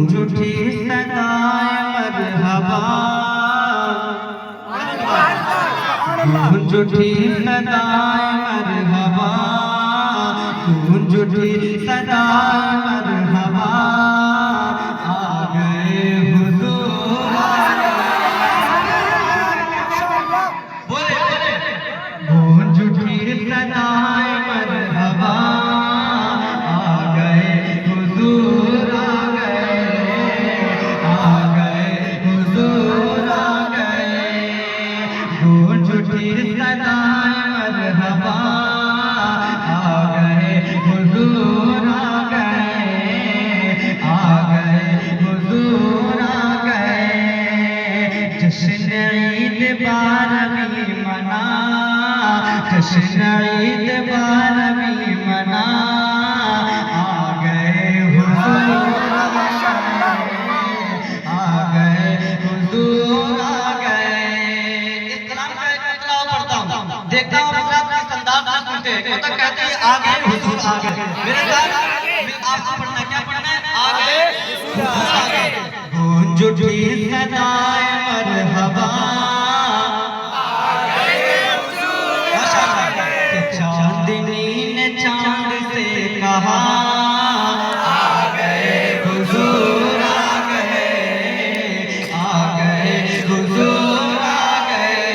गूंज उठी सदाए मरहबा, गूंज उठी सदाए मरहबा, गूंज उठी सदाए मरहबा, आ गए हुजूर, बोले गूंज उठी सदाए मरहबा, आ गए हुजूर, आ गए हुजूर, आ गए गूंज उठी सदाए मरहबा, आ गए हुजूर, आ गए हुजूर, आ गए। जश्न ईद बारहवीं मना, जश्न ईद बारहवीं मना, आ गए हुजूर, आ गए हुजूर, आ गए। इस कलाम का एक मतलब पढ़ता हूँ, देखता हूँ आप किस अंदाज में सुनते हैं। मतलब कहते हैं आ गए हुजूर, आ गए। मेरे साथ आपको पढ़ना, क्या पढ़ना है? आ गए हुजूर, आ गए। गूंज उठी सदाए मरहबा, चांदनी ने चांद से कहा, आ गए हुजूर, आ गए, आ गए हुजूर, आ गए।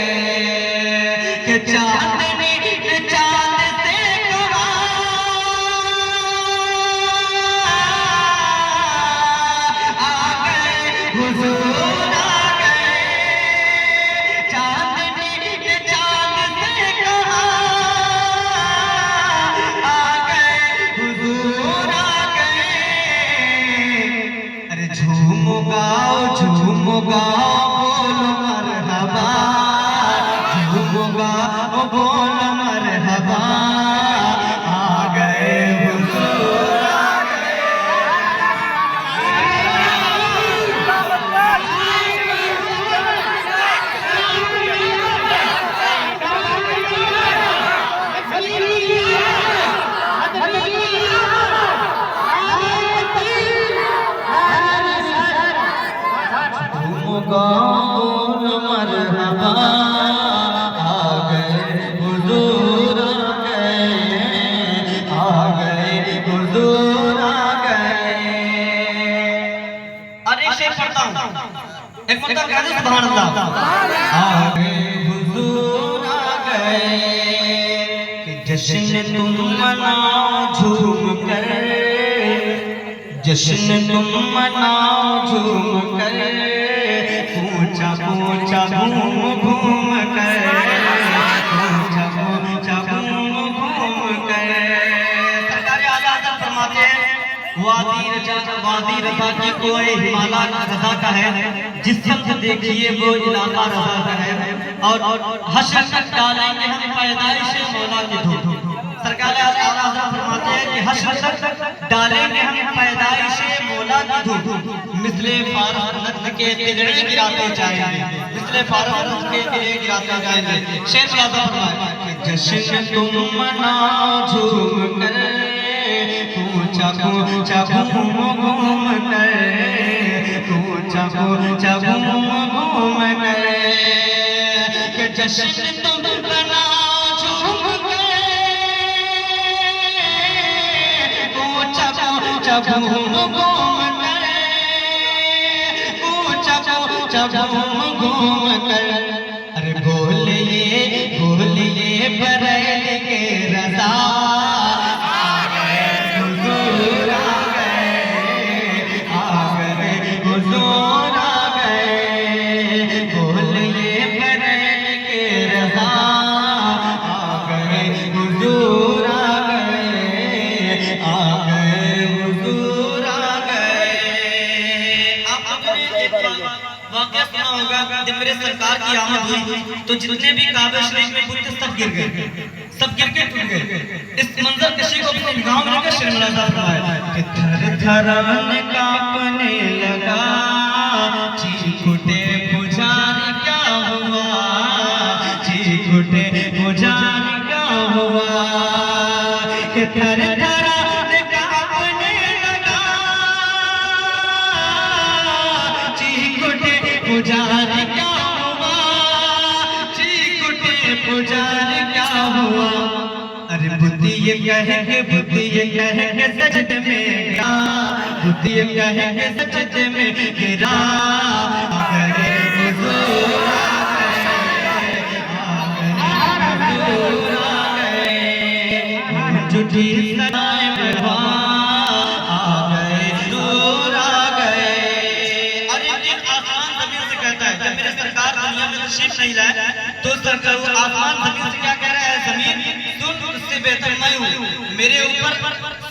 कि चांदनी ने चांद से कहा, आ गए हुजूर, आ गए। चांदनी ने चांद से कहा, झूमो गाओ बोलो मरहबा, झूमो गाओ बोलो मरहबा, आ गए हुजूर, आ गए। बोलो मरहबा, आ गए हुजूर, आ गए हुजूर, आ गए। अरे शेर पढ़ता हूँ, एक मतलब कह दो सुभान अल्लाह। आ गए हुजूर, आ गए। जश्न तुम मनाओ झूम कर, जश्न तुम मनाओ झूम कर, पूछा पूछा घूम घूम कर, पूछा पूछा घूम घूम कर। सरकार आला हज़रत फरमाते हैं, वादी रज़ा की कोई हिमालय रज़ा का है, जिस शख्स देखिए वो इलाका रज़ा का है। और हश्र तक डालेंगे हम पैदाइश मौला की धूप। सरकार आला हज़रत फरमाते हैं कि हश्र तक डालेंगे हम पैदाइश मौला की धूप, मिसले फारग नस्ल के तिलड़े गिराते जाएंगे, मिसले फारग नस्ल के तिलड़े गिराते जाएंगे। शेर मुलाज़ा फरमाए कि जश्न तुम मनाओ झूम कर, पूछा पूछा घूम घूम कर, पूछा पूछा घूम घूम कर। कि जश्न तुम मनाओ झूम कर, पूछा पूछा घूम घूम कर, पूछा पूछा घूम घूम कर। अरे बोलिए बरैल के रज़ा, आ गए हुजूर, आ गए, आ गए हुजूर, आ गए। बोलिए बरैल के रज़ा, आ गए हुजूर, आ गए, आ गए हुजूर, आ गए। आपने वाक़या सुना होगा, जब मेरे सरकार की आमद हुई तो जितने भी काबा शरीफ में बुत सब गिर गए, सब गिर के टूट गए। इस मंजर कशी को अपनी निगाहों में लेकर शेर मुलाज़ा फरमाए कि थर-थराने कांपने लगा, चीखुटे पुजारी क्या हुआ, चीखुटे पुजारी क्या हुआ। कि थर-थराने कांपने लगा, पुजारी क्या हुआ, चीकुटे पुजारी क्या हुआ। अरे बुद्धि ये कहेंगे, बुद्धि ये कहेंगे सजदे में गिरा, बुद्धि ये कहेंगे सजदे में गिरा। अरे हुजूर झूठी सदाएं बरपा आ गए, दूर आ गए। और एक आसमान जमीन से कहता है, जब मेरे सरकार दुनिया में तशरीफ नहीं लाए तो सरकार वो आसमान जमीन से क्या कह रहा है, जमीन सुन तुझसे बेहतर मैं हूँ, मेरे ऊपर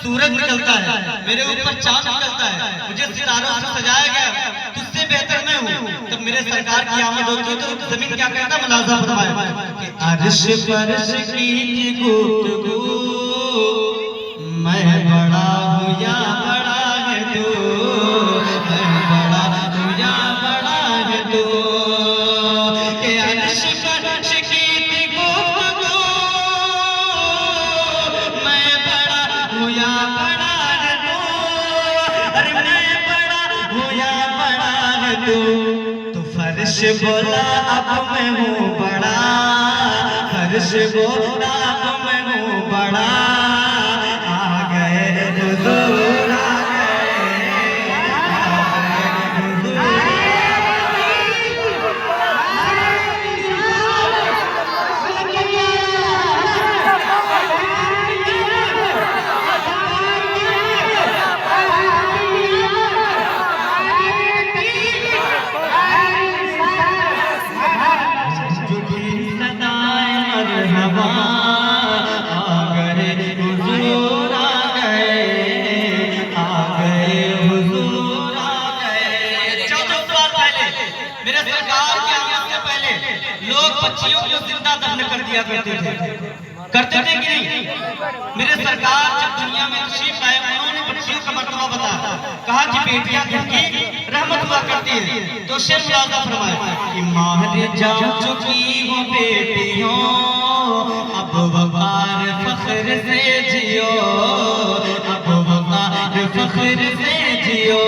सूरज निकलता है, मेरे ऊपर चांद निकलता है, मुझे सितारों से सजाया गया, तुझसे बेहतर मैं हूँ। तब मेरे सरकार की आमद होती है तो जमीन क्या कहता है, मुलाजा फरमाए कि अर्श फर्श की गुफ्तगू, मैं बड़ा हूँ या बड़ा है तू, मैं बड़ा हूँ या बड़ा है तू। के अर्श फर्श की गुफ्तगू, मैं बड़ा हूँ या बड़ा है तू, अरे मैं बड़ा हूँ या बड़ा है तू। तो फर्श बोला अब मैं हूँ बड़ा, फर्श बोला अब मैं हूँ बड़ा। मेरे सरकार के आने से पहले लोग बच्चियों को जिंदा दफन कर दिया करते थे कि नहीं? मेरे सरकार जब दुनिया में तशरीफ आए उन्होंने बच्चियों का मर्तबा बताया, कहा कि बेटियां घर की रहमत हुआ करती है। तो शेर मुलाजा फरमाए कि मार जा चुकी हो बेटियों, अब वकार फख्र से जियो, अब वकार फख्र से जियो।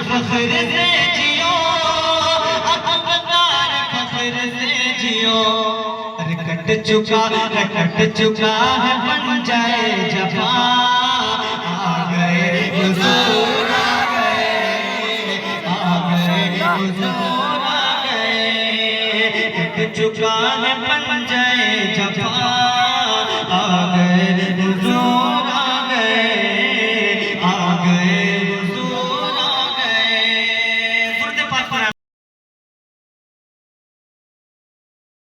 फख्र से जियो, अपकार फख्र से जियो। अरे कट चुका है बन जाए जफा, आ गए हुजूर आ गए, आ गए हुजूर आ गए। कट चुका है बन जाए जफा।